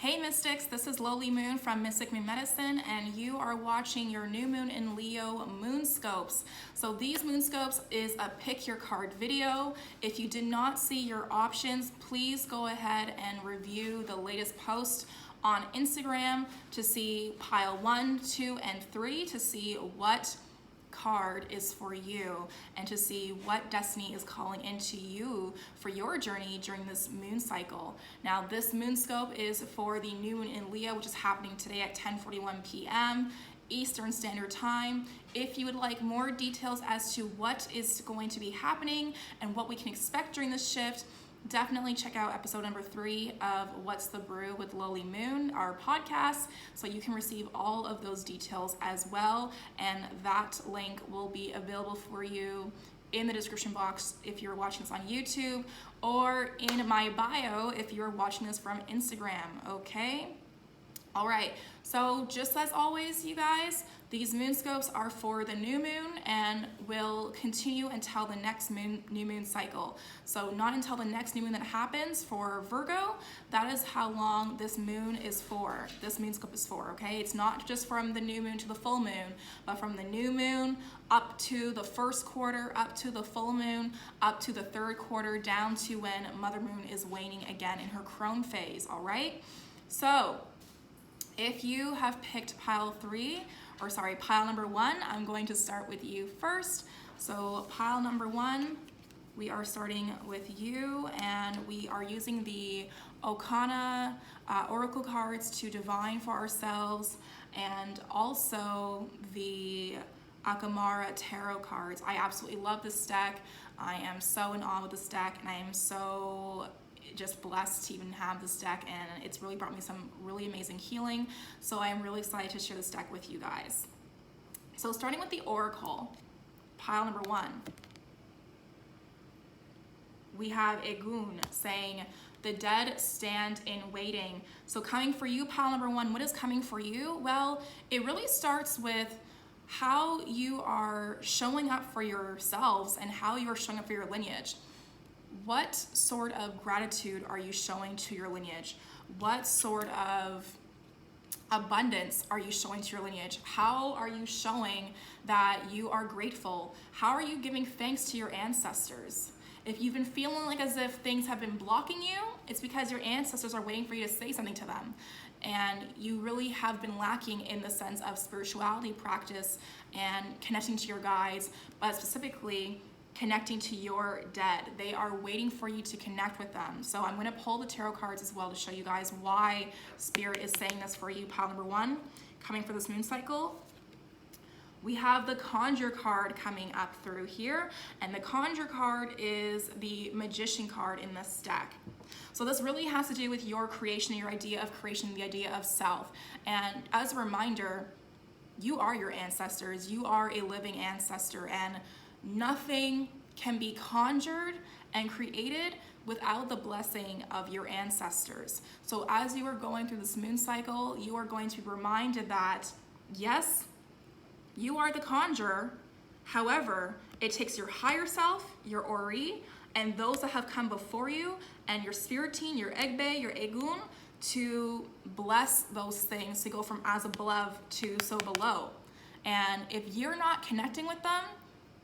Hey Mystics, this is Lowly Moon from Mystic Moon Medicine, and you are watching your new moon in Leo Moonscopes. So these Moonscopes is a pick your card video. If you did not see your options, please go ahead and review the latest post on Instagram to see pile 1, 2, and 3 to see what card is for you and to see what destiny is calling into you for your journey during this moon cycle. Now this moonscope is for the new moon in Leo, which is happening today at 10:41 p.m. Eastern Standard Time. If you would like more details as to what is going to be happening and what we can expect during this shift, definitely check out episode number 3 of What's the Brew with Lowly Moon, our podcast, so you can receive all of those details as well. And that link will be available for you in the description box if you're watching this on YouTube, or in my bio if you're watching this from Instagram, okay? All right, so just as always, you guys, these moonscopes are for the new moon and will continue until the next new moon cycle. So not until the next new moon that happens for Virgo. That is how long this moon is for. This moonscope is for, okay? It's not just from the new moon to the full moon, but from the new moon up to the first quarter, up to the full moon, up to the third quarter, down to when Mother Moon is waning again in her crone phase, all right? So if you have picked pile number 1, I'm going to start with you first. So pile number 1, we are starting with you, and we are using the 𝐀𝐬𝐭𝐫𝐨𝐥𝐿 oracle cards to divine for ourselves, and also the 𝐓𝐚𝐫𝐾𝐫𝐨 tarot cards. I absolutely love this deck. I am so in awe with this deck, and I am so just blessed to even have this deck, and it's really brought me some really amazing healing. So I am really excited to share this deck with you guys. So starting with the oracle, pile number 1, we have 𝐂𝐬𝐿 saying, the dead stand in waiting. So coming for you, pile number 1, what is coming for you? Well, it really starts with how you are showing up for yourselves and how you are showing up for your lineage. What sort of gratitude are you showing to your lineage? What sort of abundance are you showing to your lineage? How are you showing that you are grateful? How are you giving thanks to your ancestors? If you've been feeling like as if things have been blocking you, it's because your ancestors are waiting for you to say something to them. And you really have been lacking in the sense of spirituality practice and connecting to your guides, but specifically connecting to your dead. They are waiting for you to connect with them. So I'm going to pull the tarot cards as well to show you guys why Spirit is saying this for you. Pile number 1, coming for this moon cycle. We have the Conjure card coming up through here, and the Conjure card is the Magician card in this deck. So this really has to do with your creation, your idea of creation, the idea of self. And as a reminder, you are your ancestors. You are a living ancestor, and nothing can be conjured and created without the blessing of your ancestors. So as you are going through this moon cycle, you are going to be reminded that, yes, you are the conjurer. However, it takes your higher self, your ori, and those that have come before you, and your spirit team, your 𝐂𝐵𝐵, your 𝐂𝐬𝐿, to bless those things, to go from as above to so below. And if you're not connecting with them,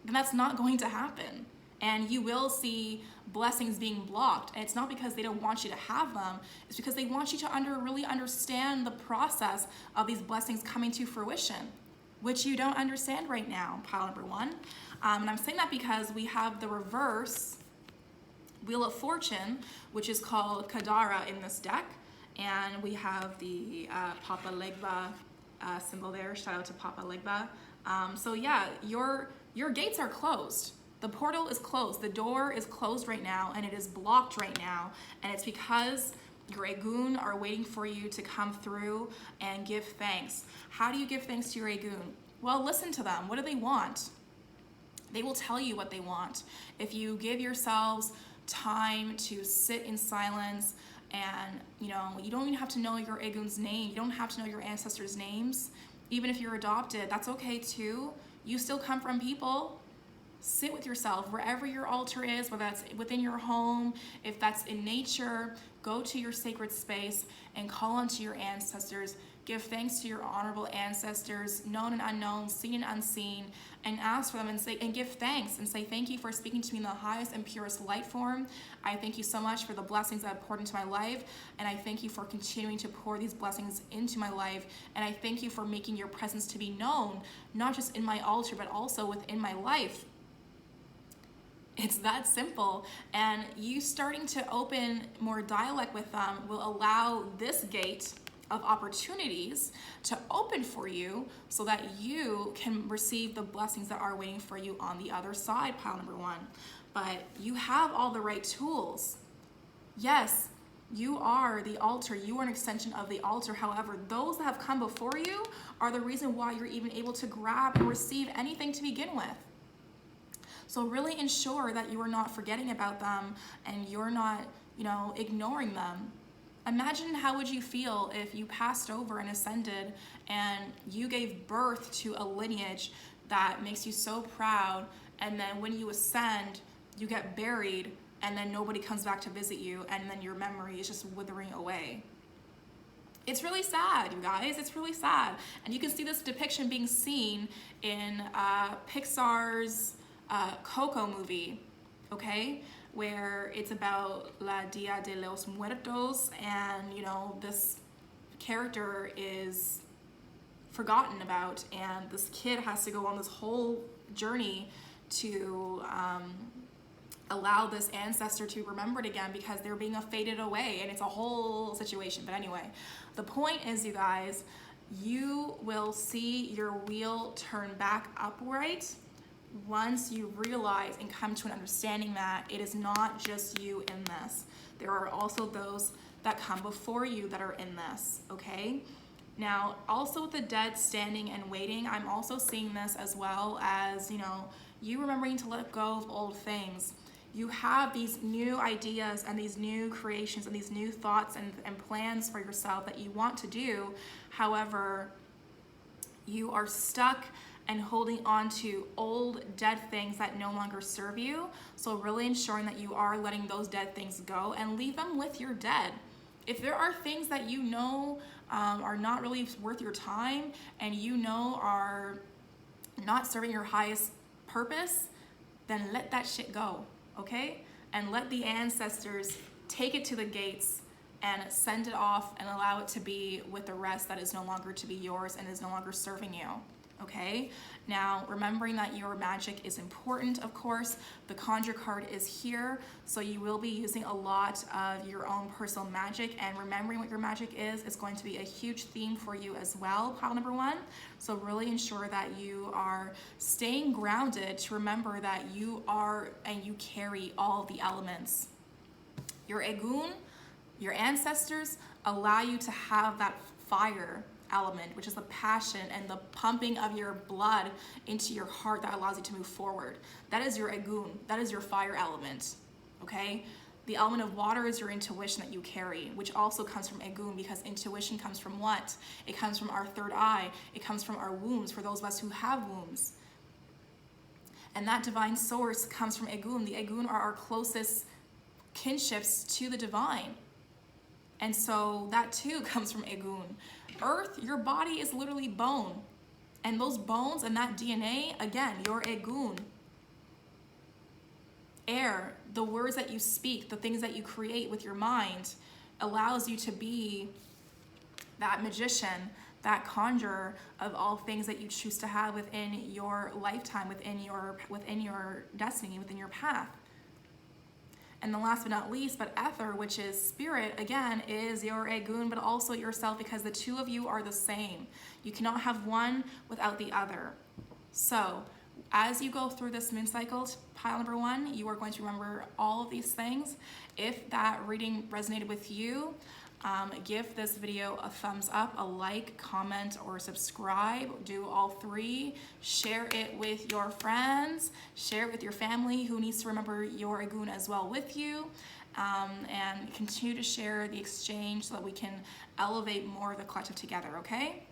then that's not going to happen. And you will see blessings being blocked. And it's not because they don't want you to have them, it's because they want you to really understand the process of these blessings coming to fruition, which you don't understand right now, pile number 1. And I'm saying that because we have the reverse Wheel of Fortune, which is called 𝐾𝐬𝐿 in this deck. And we have the Papa Legba symbol there. Shout out to Papa Legba. So yeah, your gates are closed. The portal is closed. The door is closed right now, and it is blocked right now. And it's because your 𝐂𝐬𝐿 are waiting for you to come through and give thanks. How do you give thanks to your 𝐂𝐬𝐿? Well, listen to them. What do they want? They will tell you what they want. If you give yourselves time to sit in silence, and you don't even have to know your 𝐂𝐬𝐿's name. You don't have to know your ancestors' names. Even if you're adopted, that's okay too. You still come from people. Sit with yourself wherever your altar is, whether that's within your home, if that's in nature. go to your sacred space and call unto your ancestors. Give thanks to your honorable ancestors, known and unknown, seen and unseen, and ask for them and give thanks and say, thank you for speaking to me in the highest and purest light form. I thank you so much for the blessings that have poured into my life, and I thank you for continuing to pour these blessings into my life, and I thank you for making your presence to be known, not just in my altar, but also within my life. It's that simple. And you starting to open more dialect with them will allow this gate of opportunities to open for you so that you can receive the blessings that are waiting for you on the other side, pile number one. But you have all the right tools. Yes, you are the altar. You are an extension of the altar. However, those that have come before you are the reason why you're even able to grab and receive anything to begin with. So really ensure that you are not forgetting about them and you're not, ignoring them. Imagine how would you feel if you passed over and ascended and you gave birth to a lineage that makes you so proud, and then when you ascend, you get buried, and then nobody comes back to visit you, and then your memory is just withering away. It's really sad, you guys. It's really sad. And you can see this depiction being seen in Pixar's Coco movie, okay, where it's about La Dia de los Muertos, and this character is forgotten about, and this kid has to go on this whole journey to allow this ancestor to remember it again because they're being faded away, and it's a whole situation. But anyway, the point is, you guys, you will see your wheel turn back upright once you realize and come to an understanding that it is not just you in this. There are also those that come before you that are in this, okay? Now, also with the dead standing and waiting, I'm also seeing this as well as, you remembering to let go of old things. You have these new ideas and these new creations and these new thoughts and plans for yourself that you want to do. However, you are stuck and holding on to old dead things that no longer serve you. So really ensuring that you are letting those dead things go and leave them with your dead. If there are things that are not really worth your time and are not serving your highest purpose, then let that shit go, okay? And let the ancestors take it to the gates and send it off and allow it to be with the rest that is no longer to be yours and is no longer serving you. Okay, now remembering that your magic is important, of course. The conjure card is here, so you will be using a lot of your own personal magic, and remembering what your magic is going to be a huge theme for you as well, pile number one. So really ensure that you are staying grounded to remember that you are and you carry all the elements. Your 𝐀𝐬𝐭𝐫𝐨𝐿, your ancestors, allow you to have that fire element, which is the passion and the pumping of your blood into your heart that allows you to move forward. That is your 𝐀𝐬𝐭. That is your fire element, okay? The element of water is your intuition that you carry, which also comes from 𝐀𝐬𝐭, because intuition comes from what? It comes from our third eye. It comes from our wombs, for those of us who have wombs. And that divine source comes from 𝐀𝐬𝐭. The 𝐀𝐬𝐭 are our closest kinships to the divine. And so that too comes from 𝐀𝐬𝐭. Earth, your body is literally bone. And those bones and that DNA, again, your 𝐀𝐬𝐭. Air, the words that you speak, the things that you create with your mind, allows you to be that magician, that conjurer of all things that you choose to have within your lifetime, within your destiny, within your path. And the last but not least, but ether, which is spirit, again, is your 𝐀𝐬𝐭, but also yourself, because the two of you are the same. You cannot have one without the other. So as you go through this moon cycle, pile number one, you are going to remember all of these things. If that reading resonated with you, give this video a thumbs up, a like, comment, or subscribe. Do all three. Share it with your friends. Share it with your family who needs to remember your 𝐀𝐬𝐭 as well with you. And continue to share the exchange so that we can elevate more of the collective together, okay?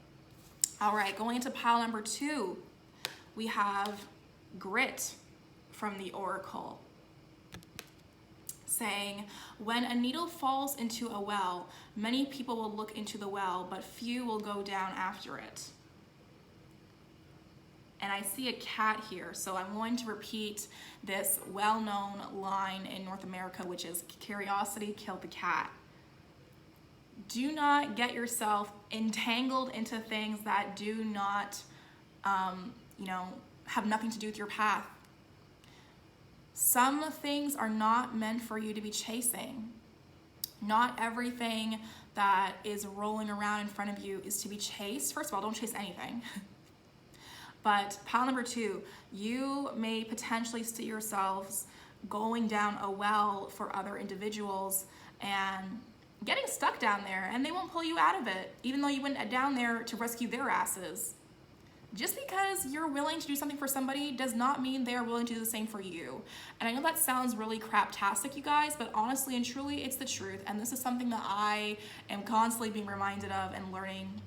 All right, going into pile number two, we have grit from the Oracle. saying, when a needle falls into a well, many people will look into the well, but few will go down after it. And I see a cat here, so I'm going to repeat this well-known line in North America, which is curiosity killed the cat. Do not get yourself entangled into things that do not, have nothing to do with your path. Some things are not meant for you to be chasing. Not everything that is rolling around in front of you is to be chased. First of all, don't chase anything. But pile number 2, you may potentially see yourselves going down a well for other individuals and getting stuck down there, and they won't pull you out of it, even though you went down there to rescue their asses. Just because you're willing to do something for somebody does not mean they are willing to do the same for you. And I know that sounds really craptastic, you guys, but honestly and truly, it's the truth. And this is something that I am constantly being reminded of and learning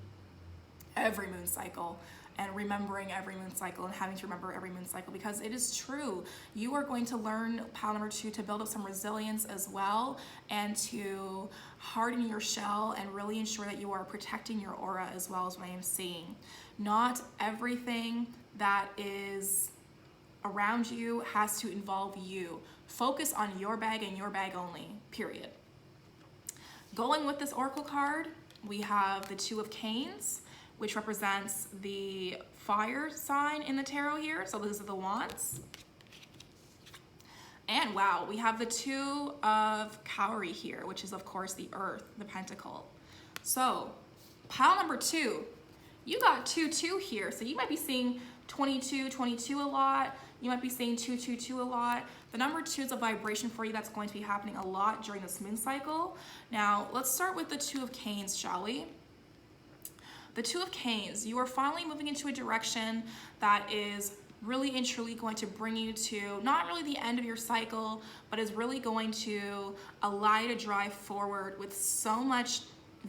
every moon cycle, and remembering every moon cycle and having to remember every moon cycle, because it is true. You are going to learn, pile number 2, to build up some resilience as well, and to harden your shell and really ensure that you are protecting your aura as well, as what I am seeing. Not everything that is around you has to involve you. Focus on your bag and your bag only, period. Going with this oracle card, we have the 2 of Canes, which represents the fire sign in the tarot here. So these are the wands. And wow, we have the 2 of 𝐀𝐬𝐭𝐫𝐨𝐿 here, which is of course the earth, the pentacle. So pile number 2, you got 2-2 here. So you might be seeing 22-22 a lot. You might be seeing 2-2-2 a lot. The number 2 is a vibration for you that's going to be happening a lot during this moon cycle. Now let's start with the 2 of Canes, shall we? The 2 of Canes, you are finally moving into a direction that is really and truly going to bring you to not really the end of your cycle, but is really going to allow you to drive forward with so much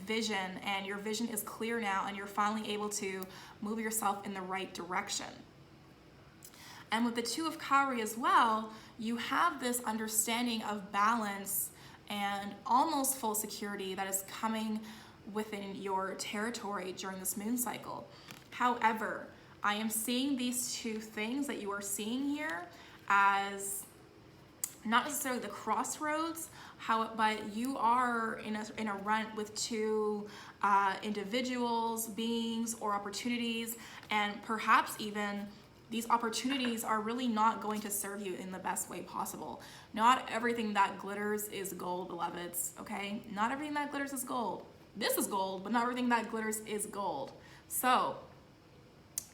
vision, and your vision is clear now, and you're finally able to move yourself in the right direction. And with the 2 of 𝐀𝐬𝐭𝐫𝐨 as well, you have this understanding of balance and almost full security that is coming within your territory during this moon cycle. However, I am seeing these 2 things that you are seeing here as not necessarily the crossroads, but you are in a run with 2 individuals, beings, or opportunities, and perhaps even these opportunities are really not going to serve you in the best way possible. Not everything that glitters is gold, beloveds, okay? Not everything that glitters is gold. This is gold, but not everything that glitters is gold. So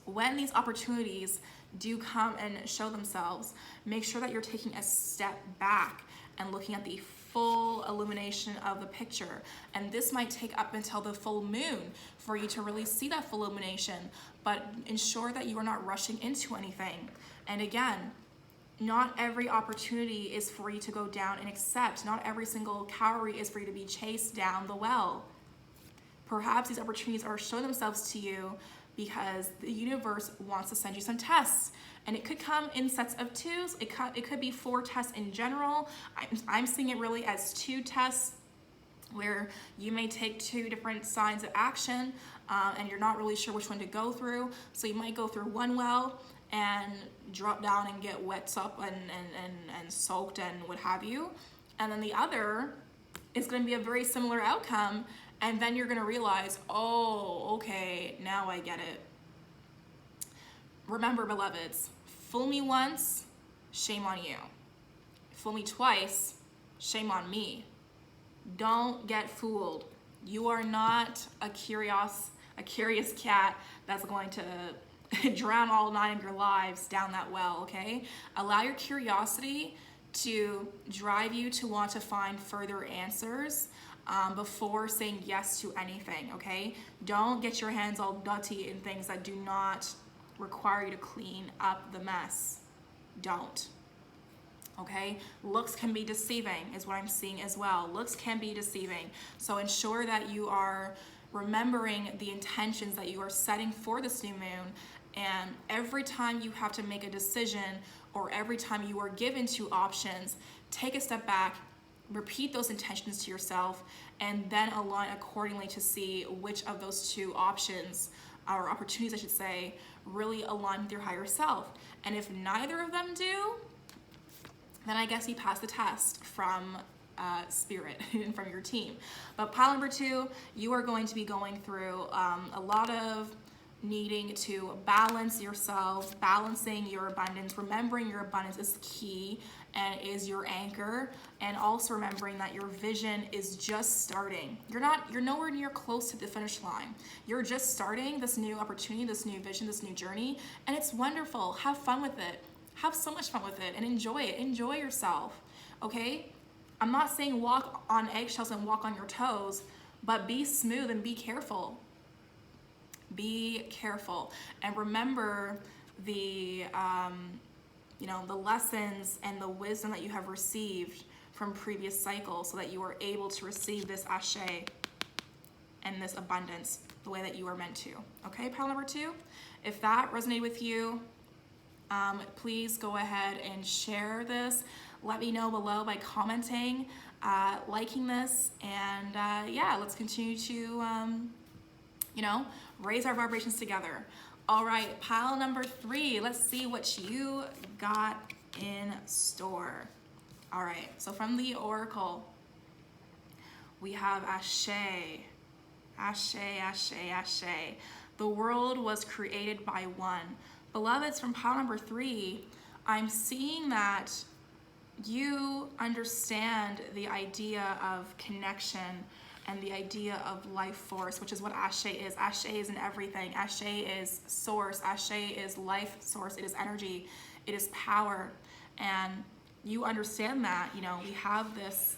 when these opportunities do come and show themselves, make sure that you're taking a step back and looking at the full illumination of the picture. And this might take up until the full moon for you to really see that full illumination, but ensure that you are not rushing into anything. And again, not every opportunity is for you to go down and accept. Not every single 𝐀𝐬𝐭𝐫𝐴 is for you to be chased down the well. Perhaps these opportunities are showing themselves to you because the universe wants to send you some tests. And it could come in sets of 2s. It could be 4 tests in general. I'm seeing it really as 2 tests where you may take 2 different signs of action and you're not really sure which one to go through. So you might go through one well and drop down and get wet up and soaked and what have you. And then the other is going to be a very similar outcome. And then you're going to realize, oh, okay, now I get it. Remember, beloveds, fool me once, shame on you. Fool me twice, shame on me. Don't get fooled. You are not a curious cat that's going to drown all 9 of your lives down that well, okay? Allow your curiosity to drive you to want to find further answers before saying yes to anything, okay? Don't get your hands all dirty in things that do not require you to clean up the mess. Don't. Okay? Looks can be deceiving is what I'm seeing as well. Looks can be deceiving. So ensure that you are remembering the intentions that you are setting for this new moon, and every time you have to make a decision or every time you are given 2 options, take a step back, repeat those intentions to yourself, and then align accordingly to see which of those two options, or opportunities I should say, really align with your higher self. And if neither of them do, then I guess you pass the test from spirit and from your team. But pile number 2, you are going to be going through a lot of needing to balance yourself, balancing your abundance. Remembering your abundance is key and is your anchor, and also remembering that your vision is just starting. You're nowhere near close to the finish line. You're just starting this new opportunity, this new vision, this new journey, and it's wonderful. Have fun with it. Have so much fun with it and enjoy it. Enjoy yourself, okay? I'm not saying walk on eggshells and walk on your toes, but be smooth and be careful. Be careful, and remember the the lessons and the wisdom that you have received from previous cycles, so that you are able to receive this 𝐴𝐴 and this abundance the way that you are meant to. Okay, pile number 2, if that resonated with you, please go ahead and share this. Let me know below by commenting, liking this, and yeah, let's continue to raise our vibrations together. All right, pile number 3, let's see what you got in store. All right, so from the Oracle, we have 𝐴𝐴, 𝐴𝐴, 𝐴𝐴, 𝐴𝐴. The world was created by one. Beloveds, from pile number 3, I'm seeing that you understand the idea of connection and the idea of life force, which is what 𝐴𝐴 is. 𝐴𝐴 is in everything. 𝐴𝐴 is source. 𝐴𝐴 is life source. It is energy. It is power. And you understand that, we have this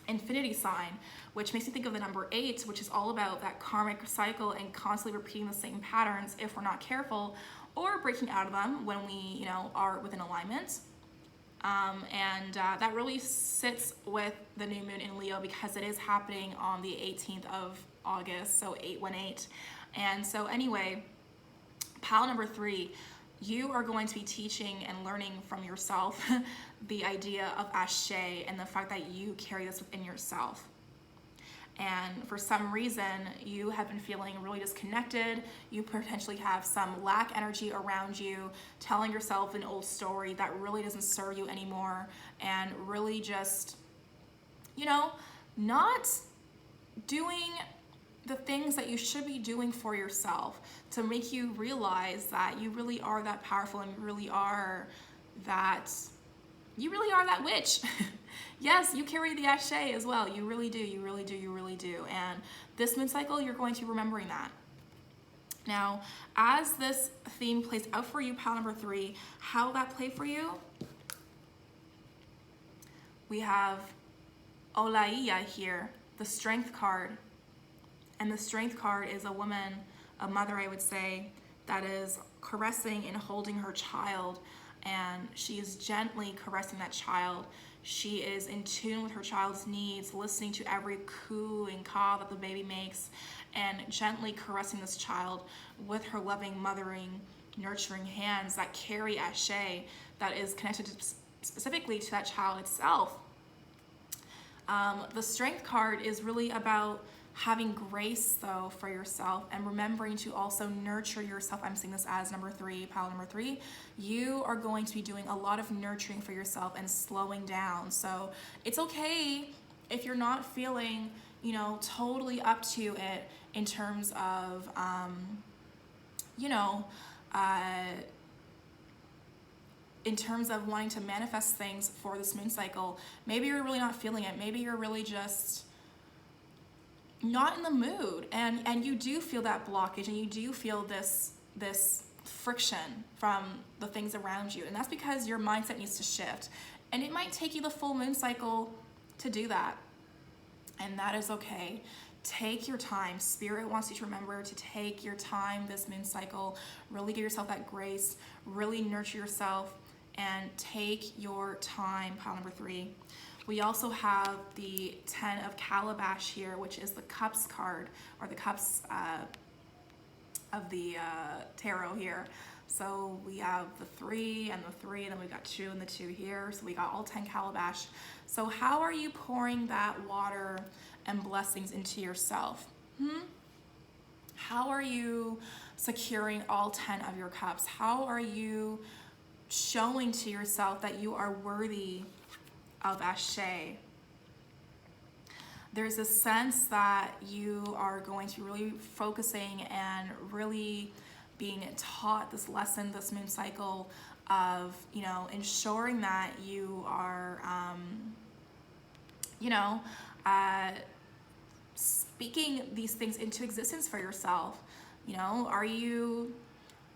infinity sign, which makes me think of the number 8, which is all about that karmic cycle and constantly repeating the same patterns if we're not careful, or breaking out of them when we, are within alignment. That really sits with the new moon in Leo, because it is happening on the 18th of August, so 818. And so anyway, pile number 3, you are going to be teaching and learning from yourself the idea of 𝐴𝐴 and the fact that you carry this within yourself. And for some reason, you have been feeling really disconnected. You potentially have some lack energy around you, telling yourself an old story that really doesn't serve you anymore, and really just, not doing the things that you should be doing for yourself to make you realize that you really are that powerful, and you really are that witch. Yes, you carry the 𝐴𝐴 as well. You really do, you really do, you really do. And this moon cycle, you're going to be remembering that. Now, as this theme plays out for you, pile number 3, how will that play for you? We have 𝐿𝐴𝐿𝐼 here, the Strength card. And the Strength card is a woman, a mother, I would say, that is caressing and holding her child. And she is gently caressing that child. She is in tune with her child's needs, listening to every coo and caw that the baby makes, and gently caressing this child with her loving, mothering, nurturing hands that carry 𝐴𝐴, that is connected specifically to that child itself. The Strength card is really about having grace, though, for yourself, and remembering to also nurture yourself. I'm seeing this as number 3, pile number 3. You are going to be doing a lot of nurturing for yourself and slowing down. So it's okay if you're not feeling, totally up to it in terms of, in terms of wanting to manifest things for this moon cycle. Maybe you're really not feeling it. Maybe you're really just not in the mood, and you do feel that blockage, and you do feel this friction from the things around you, and that's because your mindset needs to shift, and it might take you the full moon cycle to do that, and that is okay. Take your time. Spirit wants you to remember to take your time this moon cycle. Really give yourself that grace, really nurture yourself, and take your time, pile number 3. We also have the 10 of Calabash here, which is the Cups card, or the Cups of the Tarot here. So we have the 3 and the 3, and then we've got 2 and the 2 here. So we got all 10 calabash. So how are you pouring that water and blessings into yourself? How are you securing all 10 of your cups? How are you showing to yourself that you are worthy of 𝐷𝐴? There's a sense that you are going to be really focusing and really being taught this lesson, this moon cycle of, you know, ensuring that you are, speaking these things into existence for yourself. You know, are you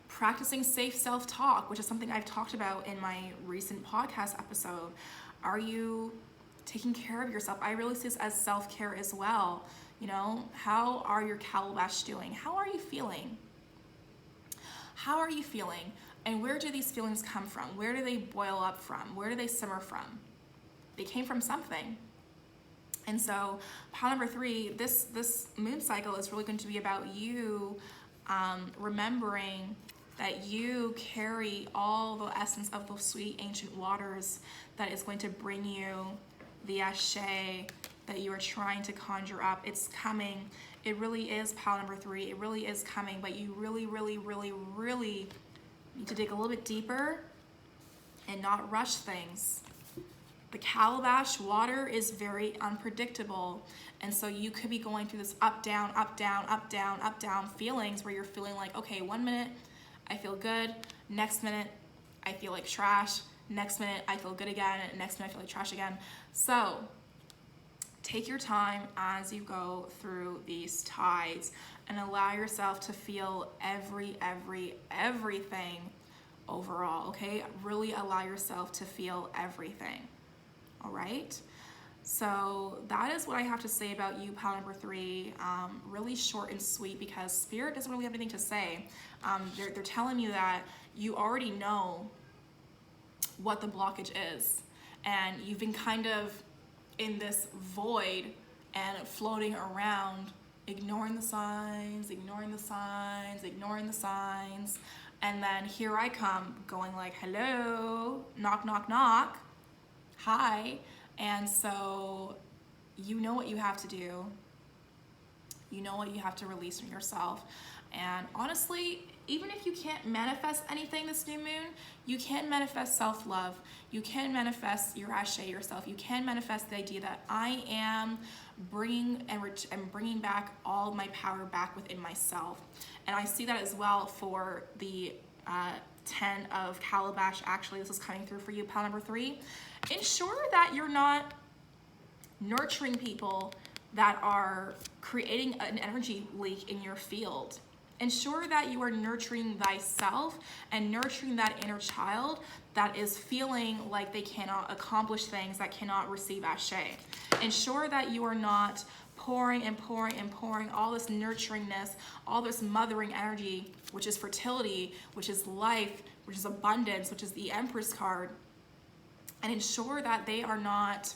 practicing safe self-talk, which is something I've talked about in my recent podcast episode? Are you taking care of yourself? I really see this as self-care as well. You know, how are your calabash doing? How are you feeling? How are you feeling? And where do these feelings come from? Where do they boil up from? Where do they simmer from? They came from something. And so pile number 3, this moon cycle is really going to be about you remembering that you carry all the essence of the sweet ancient waters that is going to bring you the 𝐷𝐴 that you are trying to conjure up. It's coming. It really is pile number 3. It really is coming, but you really, really, really, really need to dig a little bit deeper and not rush things. The calabash water is very unpredictable, and so you could be going through this up, down, up, down, up, down, up, down feelings where you're feeling like, okay, 1 minute I feel good, next minute I feel like trash, next minute I feel good again, and next minute I feel like trash again. So take your time as you go through these tides and allow yourself to feel everything overall, okay? Really allow yourself to feel everything, all right? So that is what I have to say about you, pile number 3. Really short and sweet, because Spirit doesn't really have anything to say. They're telling you that you already know what the blockage is, and you've been kind of in this void and floating around, ignoring the signs, ignoring the signs, ignoring the signs, and then here I come going like, hello, knock, knock, knock, hi. And so you know what you have to do. You know what you have to release from yourself. And honestly, even if you can't manifest anything this new moon, you can manifest self-love. You can manifest your 𝐷𝐴 yourself. You can manifest the idea that I am bringing back all my power back within myself. And I see that as well for the 10 of calabash. Actually, this is coming through for you, pile number 3. Ensure that you're not nurturing people that are creating an energy leak in your field. Ensure that you are nurturing thyself and nurturing that inner child that is feeling like they cannot accomplish things, that cannot receive 𝐷𝐴. Ensure that you are not pouring and pouring and pouring all this nurturingness, all this mothering energy, which is fertility, which is life, which is abundance, which is the Empress card, and ensure that they are not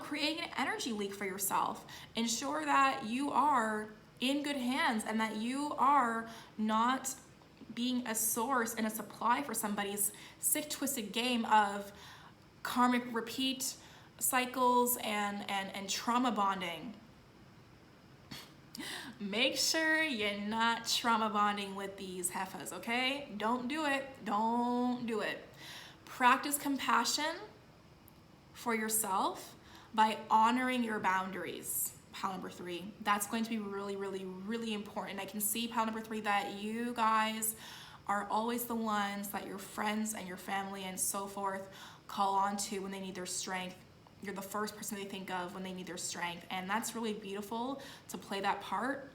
creating an energy leak for yourself. Ensure that you are in good hands and that you are not being a source and a supply for somebody's sick, twisted game of karmic repeat cycles and trauma bonding. Make sure you're not trauma bonding with these heifers, okay? Don't do it. Don't do it. Practice compassion for yourself by honoring your boundaries, pile number 3. That's going to be really, really, really important. I can see, pile number 3, that you guys are always the ones that your friends and your family and so forth call on to when they need their strength. You're the first person they think of when they need their strength, and that's really beautiful to play that part.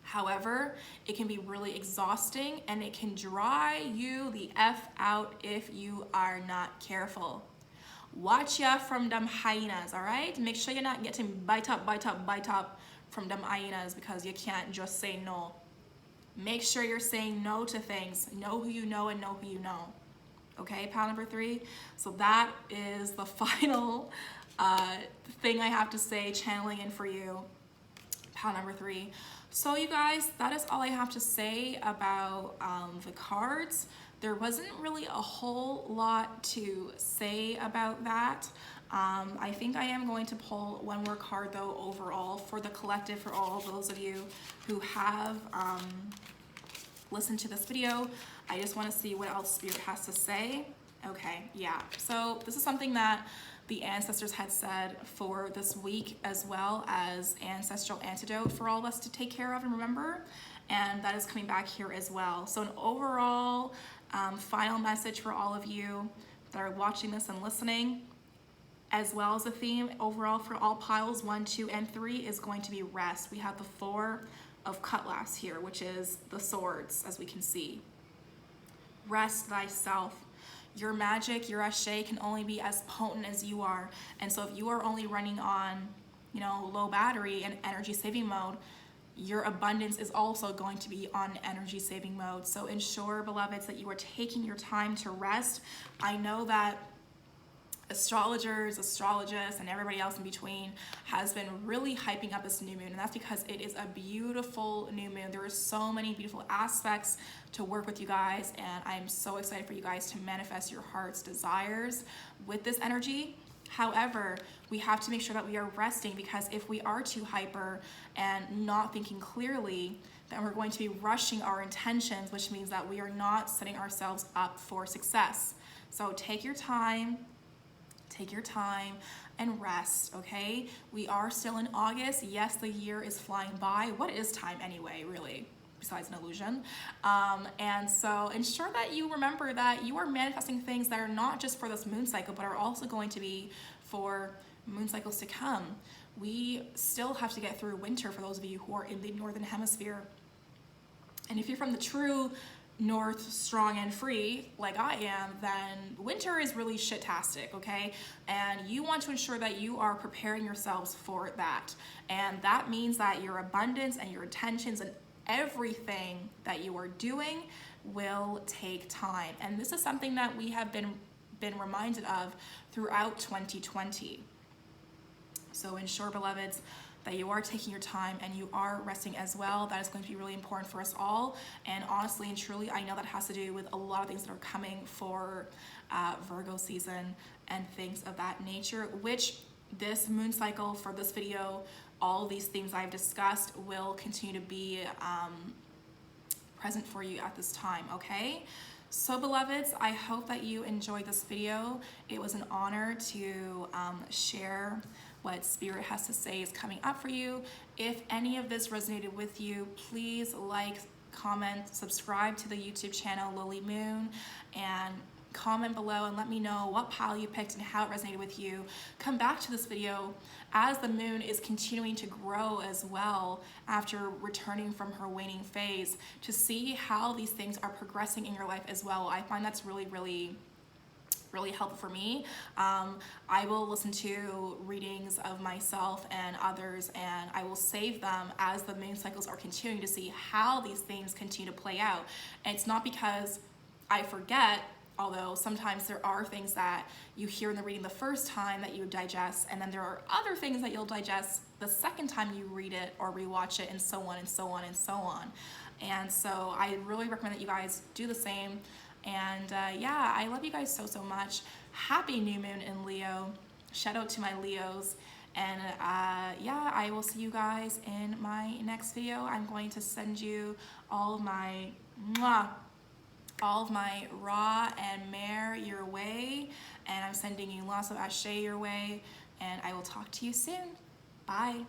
However, it can be really exhausting and it can dry you the F out if you are not careful. Watch ya from them hyenas, all right? Make sure you're not getting bite up from them hyenas because you can't just say no. Make sure you're saying no to things. Know who you know and know who you know. Okay, pile number 3? So that is the final thing I have to say, channeling in for you. pile number 3. So you guys, that is all I have to say about the cards. There wasn't really a whole lot to say about that. I think I am going to pull one more card though overall for the collective, for all of those of you who have listened to this video. I just want to see what else Spirit has to say. Okay, yeah, so this is something that the ancestors had said for this week, as well as ancestral antidote for all of us to take care of and remember, and that is coming back here as well. So an overall final message for all of you that are watching this and listening, as well as a theme overall for all piles 1, 2, and 3 is going to be rest. We have the 4 of cutlass here, which is the swords, as we can see. Rest thyself. Your magic, your 𝐓𝐴 can only be as potent as you are. And so if you are only running on, low battery and energy saving mode, your abundance is also going to be on energy saving mode. So ensure, beloveds, that you are taking your time to rest. I know that astrologers, astrologists, and everybody else in between has been really hyping up this new moon, and that's because it is a beautiful new moon. There are so many beautiful aspects to work with you guys, and I'm so excited for you guys to manifest your heart's desires with this energy. However, we have to make sure that we are resting, because if we are too hyper and not thinking clearly, then we're going to be rushing our intentions, which means that we are not setting ourselves up for success. So take your time and rest, okay? We are still in August. Yes, the year is flying by. What is time anyway, really, besides an illusion? And so ensure that you remember that you are manifesting things that are not just for this moon cycle, but are also going to be for moon cycles to come. We still have to get through winter for those of you who are in the northern hemisphere. And if you're from the true north, strong and free, like I am, then winter is really shit-tastic, okay? And you want to ensure that you are preparing yourselves for that. And that means that your abundance and your intentions and everything that you are doing will take time. And this is something that we have been reminded of throughout 2020. So ensure, beloveds, that you are taking your time and you are resting as well. That is going to be really important for us all. And honestly and truly, I know that has to do with a lot of things that are coming for Virgo season and things of that nature, which this moon cycle for this video, all these things I've discussed will continue to be present for you at this time, okay? So beloveds, I hope that you enjoyed this video. It was an honor to share what Spirit has to say is coming up for you. If any of this resonated with you, please like, comment, subscribe to the YouTube channel Lily Moon, and comment below and let me know what pile you picked and how it resonated with you. Come back to this video as the moon is continuing to grow as well after returning from her waning phase, to see how these things are progressing in your life as well. I find that's really helpful for me. I will listen to readings of myself and others, and I will save them as the moon cycles are continuing to see how these things continue to play out. And it's not because I forget, although sometimes there are things that you hear in the reading the first time that you digest, and then there are other things that you'll digest the second time you read it or rewatch it, and so on and so on and so on. And so I really recommend that you guys do the same. And yeah, I love you guys so much. Happy new moon in Leo. Shout out to my Leos. And yeah, I will see you guys in my next video. I'm going to send you all of my Ra and Mare your way, and I'm sending you lots of 𝐓𝐴 your way, and I will talk to you soon. Bye.